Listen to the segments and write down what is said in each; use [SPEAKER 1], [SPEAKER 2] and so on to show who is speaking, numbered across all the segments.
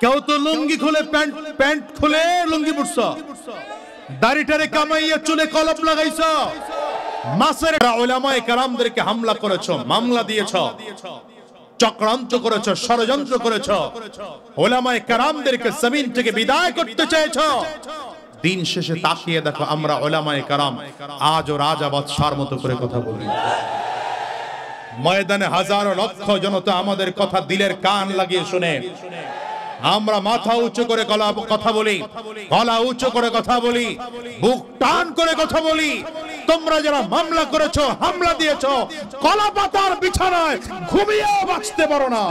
[SPEAKER 1] কেউ তো লুঙ্গি খুলে প্যান্ট খুলে লুঙ্গি পরছ, দাড়িটারে কামাইয়া চুলে কলপ লাগাইছ, মাসের উলামায়ে কেরামদেরকে হামলা করেছ, মামলা দিয়েছ, চক্রান্ত করেছ, ষড়যন্ত্র করেছ, উলামায়ে কেরামদেরকে জমিন থেকে বিদায় করতে চেয়েছ। দিন শেষে তাকিয়ে দেখো আমরা উলামায়ে কেরাম আজও রাজা বাদশার মতো করে কথা বলি। ময়দানে হাজারো লক্ষ জনতা আমাদের কথা দিলের কান লাগিয়ে শুনে। আমরা মাথা উঁচু করে কথা বলি, গলা উঁচু করে কথা বলি, বুক টান করে কথা বলি। তোমরা যারা মামলা করেছো, হামলা দিয়েছো, কলা পাতার বিছানায় ঘুমিয়েও বাঁচতে পারো না।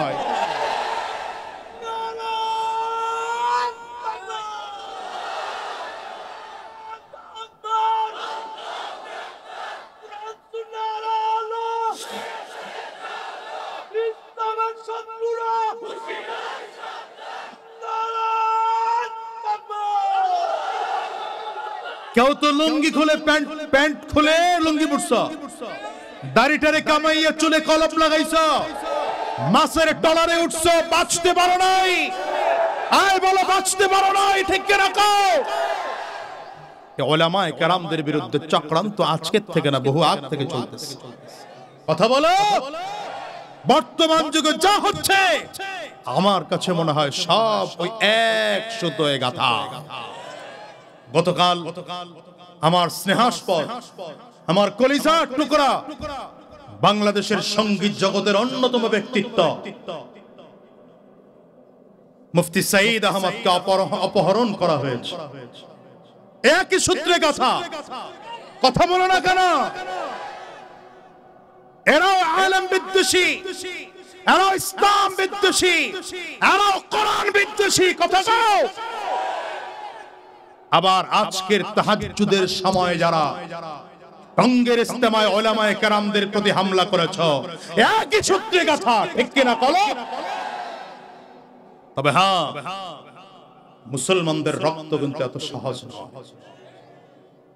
[SPEAKER 1] কেউ তো লুঙ্গি খুলে প্যান্ট খুলে লুঙ্গি পরছ, দাড়িটারে কামাইয়া চুলে কলপ লাগাইছ, মাছের টলারে উঠছ, বাঁচতে পারো নাই। আয় বলো বাঁচতে পারো নাই, ঠিক কি না কও? উলামায়ে কেরামদের বিরুদ্ধে চক্রান্ত আজকের থেকে না, বহু আগ থেকে চলতেছে। কথা বলো। বর্তমান যুগে যা হচ্ছে আমার কাছে মনে হয় সব ওই এক সুতোয় গাঁথা। গতকাল আমার স্নেহাস্পদ, আমার কলিজার টুকরা, বাংলাদেশের সঙ্গীত জগতের অন্যতম ব্যক্তিত্ব মুফতি সাঈদ আহমদকে অপহরণ করা হয়েছে। একই সূত্রে গাথা। কথা বলো না কেন? এরাও আলেম বিদ্বেষী, এরাও ইসলাম বিদ্বেষী, এরাও কোরআন বিদ্বেষী। কথা কও। আবার আজকের তাহাজ্জুদের সময় যারা টঙ্গের ইজতেমায় উলামায়ে কেরামদের প্রতি হামলা করেছ, একই সূত্রে গাথা, ঠিক কিনা বলো? তবে হ্যাঁ, মুসলমানদের রক্ত কিন্তু এত সহজ নয়।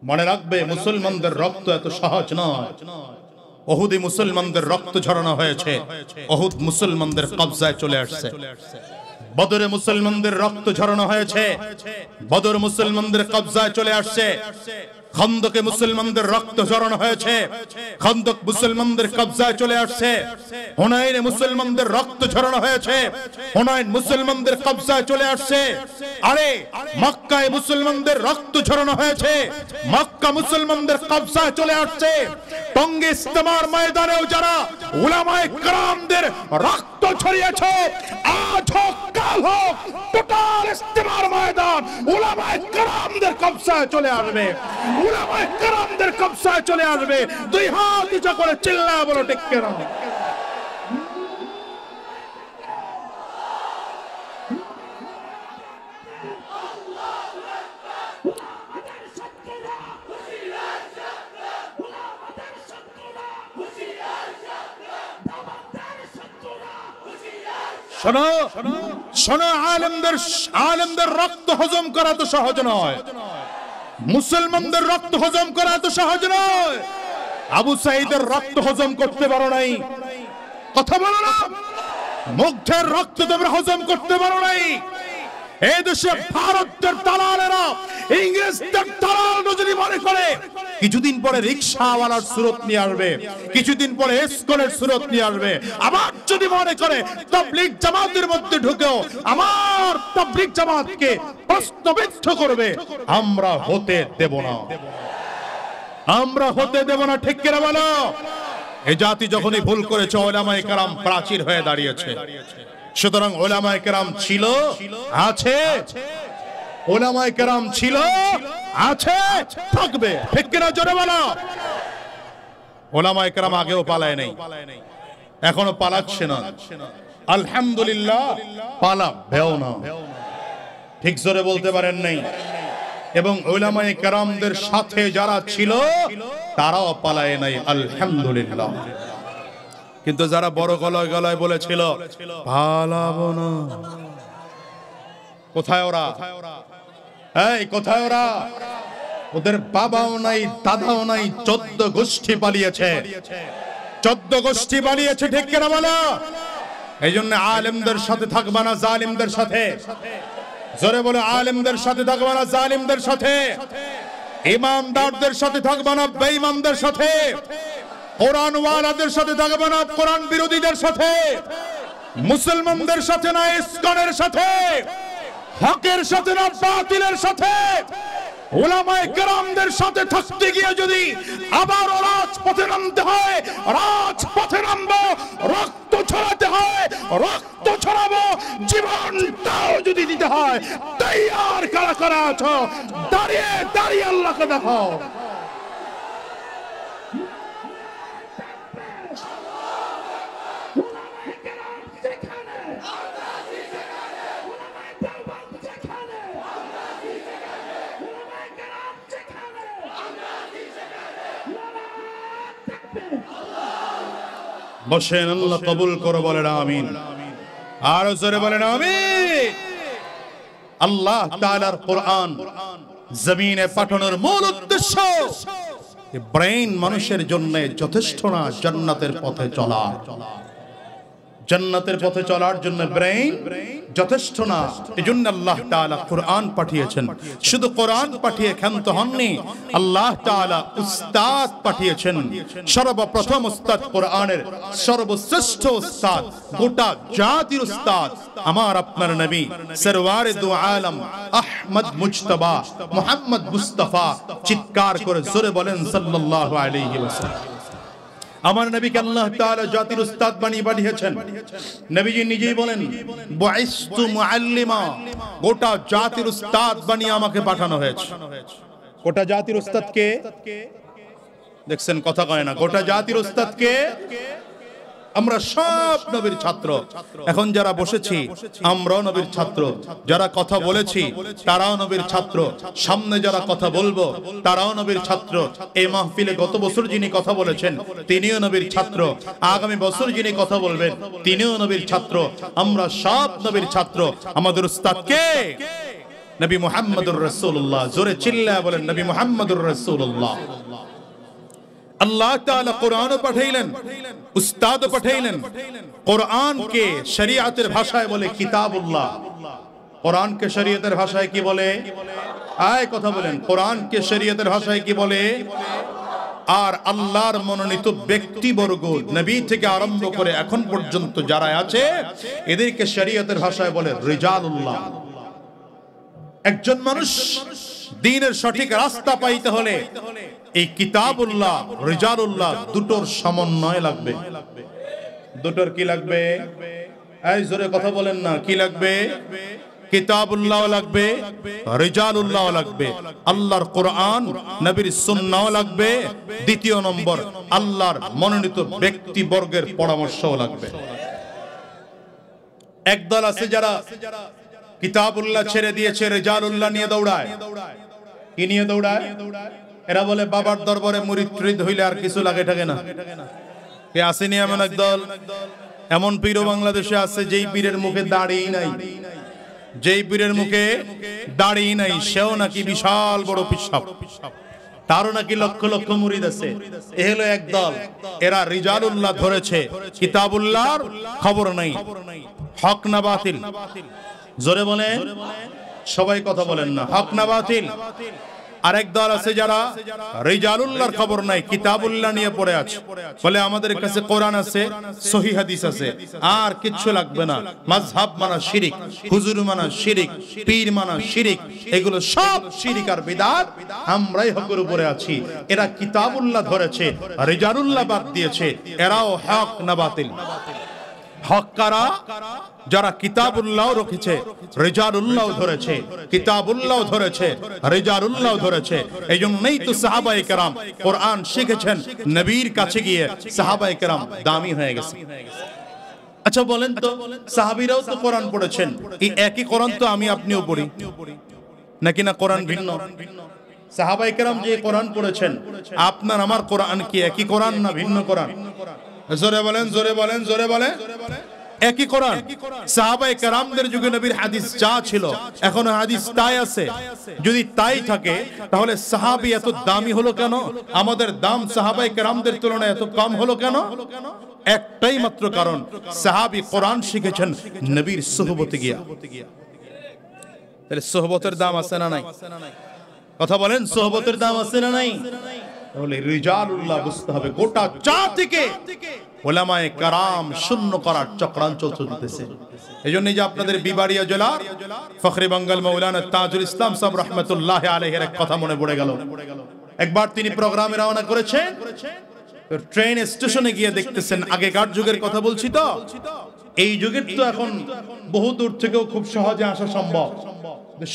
[SPEAKER 1] মনে রাখবে, মুসলমানদের রক্ত এত সহজ নয়। উহুদে মুসলমানদের রক্ত ঝরানো হয়েছে, উহুদ মুসলমানদের কবজায় চলে আসছে। বদরে মুসলমানদের রক্ত ঝরানো হয়েছে, বদর মুসলমানদের কবজায় চলে আসছে। খন্দকে মুসলমানদের রক্ত ঝরানো হয়েছে, খন্দক মুসলমানদের কবজায় চলে আসছে। হুনাইনে মুসলমানদের রক্ত ঝরানো হয়েছে, হুনাইন মুসলমানদের কবজায় চলে আসছে। আরে মক্কায় মুসলমানদের রক্ত ঝরানো হয়েছে, মক্কা মুসলমানদের কবজায় চলে আসছে। টঙ্গী ইজতেমার ময়দানেও যারা উলামায়ে কেরামদের রক্ত ছড়িয়েছে, আজ হোক কাল হোক, টোটাল ইজতেমার ময়দান উলামায়ে কেরামদের কবজায় চলে আসবে, উলামায়ে কেরামদের কবজায় চলে আসবে। দুই হাত উঁচু করে চিল্লায় বলো ঠিক কিনা? শোনো শোনো, আলেমদের রক্ত হজম করা তো সহজ নয়, মুসলমানদের রক্ত হজম করা তো সহজ নয়। আবু সাঈদের রক্ত হজম করতে পারো নাই, কথা বলো না? মুগ্ধের রক্ত তোমরা হজম করতে পারো নাই। এই দেশে ভারতের দালালেরা, ইংরেজদের দালাল যদি মনে করে কিছুদিন পরে রিকশাওয়ালার সুরত নিয়ে আসবে, কিছুদিন পরে এসকনের সুরত নিয়ে আসবে, আবার যদি মনে করে তাবলীগ জামাতের মধ্যে ঢুকেও আমার তাবলীগ জামাতকে প্রশ্নবিদ্ধ করবে, আমরা হতে দেব না, আমরা হতে দেব না। ঠিক কিনা বলো? এই জাতি যখনই ভুল করেছে, উলামায়ে কেরাম প্রাচীর হয়ে দাঁড়িয়েছে। সুতরাং উলামায়ে কেরাম ছিল, আছে, উলামায়ে কেরাম ছিল, আছে, থাকবে। ঠিক কিনা জোরে বলো? উলামায়ে কেরাম আগেও পালায় নাই, এখনো পালাচ্ছে না। আলহামদুলিল্লাহ, পালাবেও না। ঠিক জোরে বলতে পারেন নাই। এবং উলামায়ে কেরামদের সাথে যারা ছিল তারাও পালায় নাই, আলহামদুলিল্লাহ। কিন্তু যারা বড় গলায় গলায় বলেছিল পালাবো না, কোথায় ওরা? এই কোথায় ওরা? ওদের বাবাও নাই, দাদাও নাই, 14 গোষ্ঠী পালিয়েছে, 14 গোষ্ঠী পালিয়েছে। ঠিক কিনা বলো? এইজন্য আলেমদের সাথে থাকবা না জালিমদের সাথে। জোরে বলে, আলেমদের সাথে থাকবা না জালিমদের সাথে, ইমানদারদের সাথে থাকবা না বেঈমানদের সাথে, কোরআন ওয়ালাদের সাথে থাকবা না কোরআন বিরোধীদের সাথে, মুসলমানদের সাথে না ইসলামের সাথে, হকের সাথে না বাতিলের সাথে। উলামায়ে কেরামদের সাথে থাকতে গিয়ে যদি আবার রাজপথে নামতে হয়, রাজপথে নামবো। রক্ত ছড়াতে হয়, রক্ত ছড়াবো। জীবনটাও যদি দিতে হয়, তৈয়ার কারা কারা আছো? দাঁড়িয়ে দাঁড়িয়ে আল্লাহকে দেখাও। বসেন, আল্লাহ কবুল করো, বলেন আমিন। আর জোরে বলেন আমিন। আল্লাহ তাআলার কোরআন জমিনে পাঠানোর মূল উদ্দেশ্য ব্রেইন মানুষের জন্য যথেষ্ট না জান্নাতের পথে চলা। জান্নাতের পথে চলার জন্য ব্রেইন যথেষ্ট না। এজন্য আল্লাহ তাআলা কোরআন পাঠিয়েছেন। শুধু কোরআন পাঠিয়ে ক্ষান্ত হননি, আল্লাহ তাআলা উস্তাদ পাঠিয়েছেন। সর্বপ্রথম উস্তাদ কোরআনের সর্বশ্রেষ্ঠ উস্তাদ, গোটা জাতির উস্তাদ, আমার আপনার নবী সরওয়ারে দু আলম আহমদ মুজতবা মুহাম্মদ মুস্তাফা। চিৎকার করে জোরে বলেন সাল্লাল্লাহু আলাইহি ওয়াসাল্লাম। আমার নবীকে আল্লাহ তাআলা জাতির উস্তাদ বানিয়ে পাঠিয়েছেন। নবীজি নিজেই বলেন, বুইস্তু মুআল্লিমা, গোটা জাতির উস্তাদ বানিয়ে আমাকে পাঠানো হয়েছে। গোটা জাতির উস্তাদ কে? দেখছেন, কথা কয় না। গোটা জাতির উস্তাদ কে? আমরা সব নবীর ছাত্র। এখন যারা বসেছি আমরাও নবীর ছাত্র, যারা কথা বলেছি তারাও নবীর ছাত্র, সামনে যারা কথা বলবো তারাও নবীর ছাত্র। এই মাহফিলে গত বছর যিনি কথা বলেছেন তিনিও নবীর ছাত্র, আগামী বছর যিনি কথা বলবেন তিনিও নবীর ছাত্র। আমরা সব নবীর ছাত্র। আমাদের উস্তাদ কে? নবী মুহাম্মদুর রাসূলুল্লাহ। জোরে চিল্লায়া বলেন, নবী মুহাম্মদুর রাসূলুল্লাহ। আল্লাহ তাআলা কোরআন পাঠাইলেন, উস্তাদ পাঠাইলেন। কোরআনকে শরীয়তের ভাষায় বলে কিতাবুল্লাহ। কোরআনকে শরীয়তের ভাষায় কি বলে? আয় কথা বলেন, কোরআনকে শরীয়তের ভাষায় কি বলে? আর আল্লাহর মনোনীত ব্যক্তিবর্গ নবী থেকে আরম্ভ করে এখন পর্যন্ত যারা আছে এদেরকে শরীয়তের ভাষায় বলে রিজালুল্লাহ। একজন মানুষ দ্বীনের সঠিক রাস্তা পাইতে হলে এই কিতাবুল্লাহ রিজালুল্লাহ দুটোর সমন্বয় লাগবে। দুটোর কি লাগবে? এই জোরে কথা বলেন না, কি লাগবে? কিতাবুল্লাহ লাগবে, রিজালুল্লাহ লাগবে। আল্লাহর কোরআন নবীর সুন্নাহ লাগবে। দ্বিতীয় নম্বর আল্লাহর মনোনীত ব্যক্তিবর্গের পরামর্শও লাগবে। একদল আছে যারা কিতাবুল্লাহ ছেড়ে দিয়েছে, রিজালুল্লাহ নিয়ে দৌড়ায়। কি নিয়ে দৌড়ায়? এরা বলে বাবার দরবারে মুরিদ টুরিদ হইলে আর কিছু লাগে থাকে না। কে আসেনি এমন একদল? এমন পীরও বাংলাদেশে আছে যেই পীরের মুখে দাড়ি নাই, যেই পীরের মুখে দাড়ি নাই সেও নাকি বিশাল বড় পিশাব, তারও নাকি লক্ষ লক্ষ মুরিদ আছে। এ হলো একদল। এরা রিজালুল্লাহ ধরেছে, কিতাবুল্লাহর খবর নাই। হক না বাতিল? জোরে বলেন, সবাই কথা বলেন না। হক না বাতিল? আরেক দল আছে যারা রিজালুল্লাহর খবর নাই, কিতাবুল্লাহ নিয়ে পড়ে আছে। বলে আমাদের কাছে কোরআন আছে, সহিহ হাদিস আছে, আর কিচ্ছু লাগবে না। মাযহাব মানা শিরিক, হুজুর মানা শিরিক, পীর মানা শিরিক, এগুলো সব শিরিক আর বিদআত। আমরাই হকের উপরে আছি। এরা কিতাবুল্লাহ ধরেছে, রিজালুল্লাহ বাদ দিয়েছে। এরাও হক না বাতিল? হক কারা? যারা কিতাবুল্লাহ রেখেছে, রিজালুল্লাহ ধরেছে, কিতাবুল্লাহ ধরেছে, রিজালুল্লাহ ধরেছে। এই জন্যই তো সাহাবায়ে কেরাম কোরআন শিখেছেন নবীর কাছে গিয়ে। সাহাবায়ে কেরাম দামি হয়ে গেছে। আচ্ছা বলেন তো, সাহাবীরাও তো কোরআন পড়েছেন, এই একই কোরআন তো আমি আপনিও পড়ি নাকি না? কোরআন ভিন্ন। সাহাবায়ে কেরাম যে কোরআন পড়েছেন, আপনার আমার কোরআন কি একই কোরআন না ভিন্ন কোরআন? জোরে বলেন, জোরে বলেন, জোরে বলেন। একই কোরআন। সাহাবায়ে কেরামদের যুগে নবীর হাদিস যা ছিল এখনো হাদিস তাই আছে। যদি তাই থাকে তাহলে সাহাবী এত দামি হলো কেন? আমাদের দাম সাহাবায়ে কেরামদের তুলনায় এত কম হলো কেন? একটাই মাত্র কারণ, সাহাবী কোরআন শিখেছেন নবীর সুহবতে গিয়া। তাহলে সুহবতের দাম আছে না নাই? কথা বলেন, সুহবতের দাম আছে না নাই? তাহলে রিজালুল্লাহ বুঝতে হবে গোটা জাতিকে উলামায়ে কেরাম শূন্য করার চক্রান্ত চলতেছে। এজন্য যে আপনাদের বিবাড়িয়া জেলার ফখরে বাঙ্গাল মাওলানা তাজুল ইসলাম সাহেব রাহমাতুল্লাহ আলাইহির এক কথা মনে পড়ে গেল। একবার তিনি প্রোগ্রামে রওনা করেছেন, ট্রেন স্টেশনে গিয়ে দেখতেছেন, আগেকার যুগের কথা বলছি তো, এই যুগের তো এখন বহু দূর থেকেও খুব সহজে আসা সম্ভব,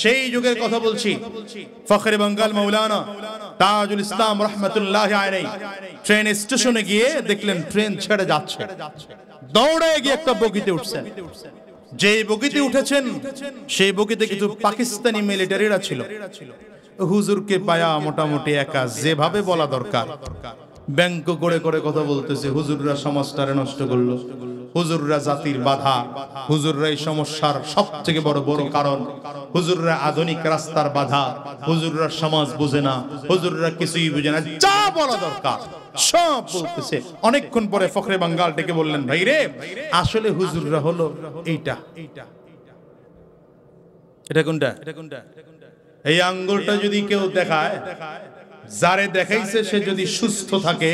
[SPEAKER 1] সেই যুগের কথা বলছি। ফখরে বাঙ্গাল মাওলানা তাজুল ইসলাম রাহমাতুল্লাহ আলাইহি ট্রেন স্টেশনে গিয়ে দেখলেন ট্রেন ছেড়ে যাচ্ছে, দৌড়ে গিয়ে একটা বগিতে উঠছেন। যে বগিতে উঠেছেন সেই বগিতে কিছু পাকিস্তানি মিলিটারিরা ছিল। হুজুরকে পায়া মোটামুটি একা যেভাবে বলা দরকার ব্যাংক করে করে কথা বলতেছে। হুজুররা সমাজটারে নষ্ট করলো, হুজুররা জাতির বাধা, হুজুররা এই সমস্যার সবথেকে বড় বড় কারণ, হুজুররা আধুনিক রাস্তার বাধা, হুজুররা সমাজ বুঝে না, হুজুররা কিছুই বুঝে না, যা বলা দরকার সব বলতেছে। অনেকক্ষণ পরে ফখরে বাঙ্গাল ডেকে বললেন, ভাই রে, আসলে হুজুররা হলো এইটা। এটা কোনটা? এই আঙ্গুলটা যদি কেউ দেখায়, যারে দেখাইছে সে যদি সুস্থ থাকে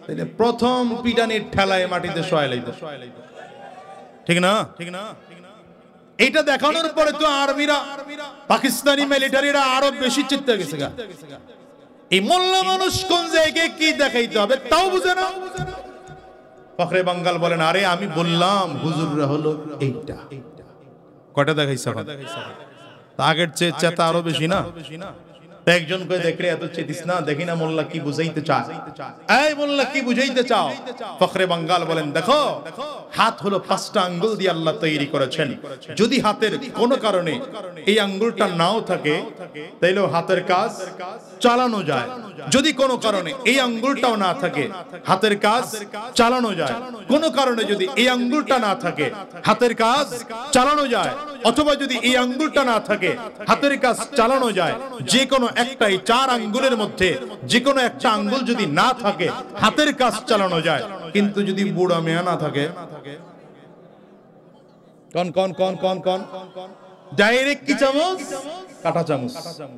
[SPEAKER 1] তাহলে প্রথম পিটানির ঠেলায় মাটিতে শোয়া লাইতো, ঠিক না? এইটা দেখানোর পরে তো আর্মিরা, পাকিস্তানি মিলিটারিরা আরো বেশি চিন্তা গেছে। এই মোল্লা মানুষ কোন জায়গায় কি দেখাইতে হবে তাও বুঝে না। ফখরে বাঙ্গাল বলেন, আরে আমি বললাম হুজুররা হলো এইটা। কয়টা দেখাইছে? আগের চেয়ে চেতা আরো বেশি না? একজন কই দেখলে এত চেতিস না, দেখি না মোল্লা কি বুঝাইতে চায়। এই মোল্লা কি বুঝাইতে চাও? ফখরে বাঙ্গাল বলেন, দেখো, হাত হলো 5টা আঙ্গুল দিয়ে আল্লাহ তৈরি করেছেন। যদি হাতের কোনো কারণে এই আঙ্গুলটা নাও থাকে তাইলে হাতের কাজ চালানো যায়। যদি কোনো কারণে এই আঙ্গুলটাও না থাকে হাতের কাজ চালানো যায়। কোনো কারণে যদি এই আঙ্গুলটা না থাকে হাতের কাজ চালানো যায়, অথবা যদি এই আঙ্গুলটা না থাকে হাতের কাজ চালানো যায়। যে কোনো একটাই 4 আঙ্গুলের মধ্যে যে কোনো একটা আঙ্গুল যদি না থাকে হাতের কাজ চালানো যায়। কিন্তু যদি বুড়া মেয়া না থাকে, কন কন কন কন কন ডাইরেক্ট কি চামচ? কাঁটা চামচ,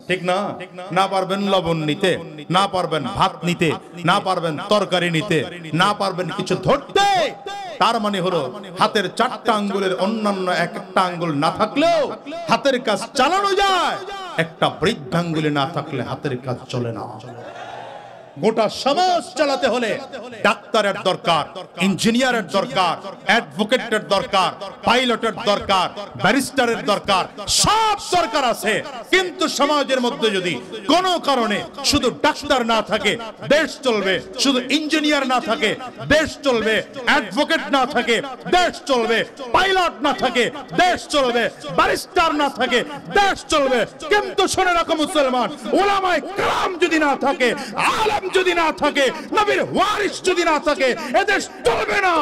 [SPEAKER 1] ঠিক না? না পারবেন লবণ নিতে, না পারবেন ভাত নিতে, না পারবেন তরকারি নিতে, না পারবেন কিছু ধরতে। তার মানে হলো হাতের 4টা আঙ্গুলের অন্যান্য একটা আঙ্গুল না থাকলেও হাতের কাজ চালানো যায়। একটা বৃদ্ধাঙ্গুলে না থাকলে হাতের কাজ চলে না। গোটা সমাজ চালাতে হলে ডাক্তারের দরকার, ইঞ্জিনিয়ারের দরকার, অ্যাডভোকেটের দরকার, পাইলটের দরকার, ব্যারিস্টারের দরকার, সব দরকার আছে। কিন্তু সমাজের মধ্যে যদি কোনো কারণে শুধু ডাক্তার না থাকে দেশ চলবে, শুধু ইঞ্জিনিয়ার না থাকে দেশ চলবে, অ্যাডভোকেট না থাকে দেশ চলবে, পাইলট না থাকে দেশ চলবে, ব্যারিস্টার না থাকে দেশ চলবে। কিন্তু শুনে রাখো মুসলমান, উলামায়ে কেরাম যদি না থাকে, আলেম যদি না থাকে, নবীর ওয়ারিস যদি না থাকে, এদেশ চলবে না।